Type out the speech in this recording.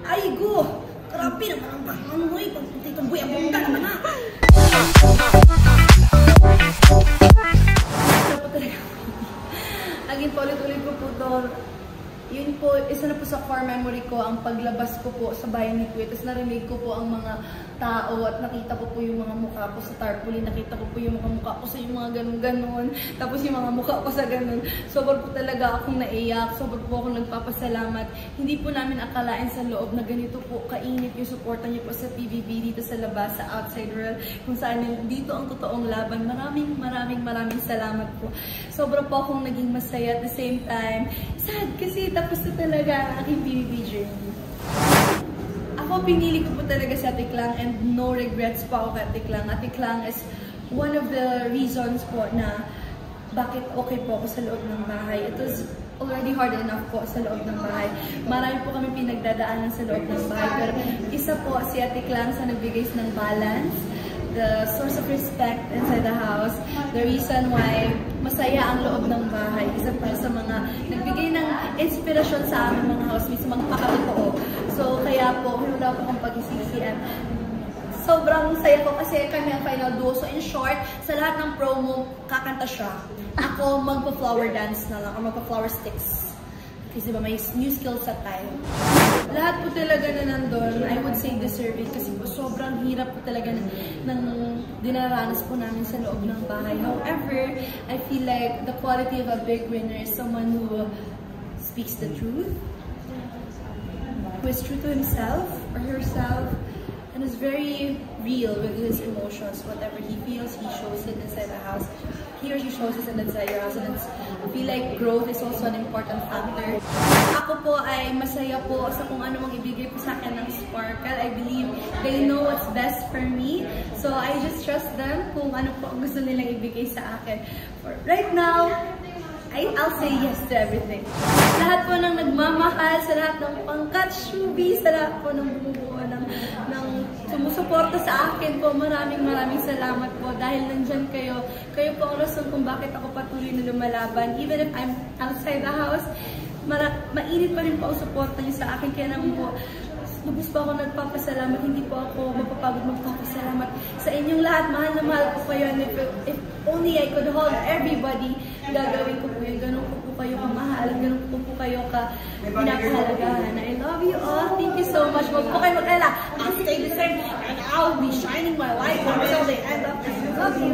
Ay, go! Grabe naman ang pangangoy. Pagputitong buhay, ang bongga naman na. Ano po talaga? Again, paulit-ulit ko po to. Yun po, isa na po sa core memory ko, ang paglabas ko po sa bayan ni Kuya. Tapos narinig ko po ang mga tao at nakita ko po yung mga mukha po sa tarpaulin. Nakita ko po yung mga mukha ko sa yung mga ganun-ganon. Tapos yung mga mukha ko sa ganun. Sobrang po talaga akong naiyak. Sobrang po akong nagpapasalamat. Hindi po namin akalain sa loob na ganito po kainit yung suporta niyo po sa PBB dito sa labas, sa outside world. Kung saan dito ang totoong laban. Maraming salamat po. Sobrang po akong naging masaya at the same time. Sad kasi tapos na talaga ang aking PBB journey. Ako, pinili ko po talaga si Ate Klang and no regrets pa ako kay Ate Klang. Ate Klang is one of the reasons po na bakit okay po ako sa loob ng bahay. It was already hard enough po sa loob ng bahay. Marami po kami pinagdadaanan sa loob ng bahay. Pero isa po si Ate Klang sa nagbigay ng balance, the source of respect inside the house, the reason why masaya ang loob ng bahay. Isa pa sa mga nagbigay ng inspirasyon sa aming mga housemates, magpakatotoo. So, kaya po, wala po akong pag-isisian. Sobrang saya ko kasi kami ang final duo. So, in short, sa lahat ng promo, kakanta siya. Ako, magpa-flower dance na lang, o magpa-flower sticks. Kasi diba, may new skills sa tayo. Lahat po talaga na nandun, I would say deserve it. Kasi po, sobrang hirap po talaga ng dinaranas po namin sa loob ng bahay. However, I feel like the quality of a big winner is someone who speaks the truth, who is true to himself or herself, and is very real with his emotions. Whatever he feels, he shows it inside the house. He or she shows it inside your house. And I feel like growth is also an important factor. Ako po ay masaya po sa kung ano mang ibigay po sa akin ng Sparkle. I believe they know what's best for me. So I just trust them kung ano po ang gusto nilang ibigay sa akin. For right now, I'll say yes to everything. Lahat po ng nagmamahal, sa lahat ng pangkat, shubi, sa lahat po ng bumubuo ng sumusuporta sa akin po, maraming salamat po dahil nandyan kayo. Kayo po ang rason kung bakit ako patuloy na lumalaban. Even if I'm outside the house, mainit pa rin po ang suporta niyo sa akin. Kaya naman po, lubos po ako nagpapasalamat. Hindi po ako mapapagod magpapasalamat sa inyong lahat. Mahal na mahal ko kayo. If only I could hold everybody, gagawin ko po yun. Ganun ko po kayo kamahal. Ganun ko po kayo pinakahalagahan. I love you all. Thank you so much. Huwag po kayo mag-alala. I'll stay the same and I'll be shining my light until the end of time. I love you.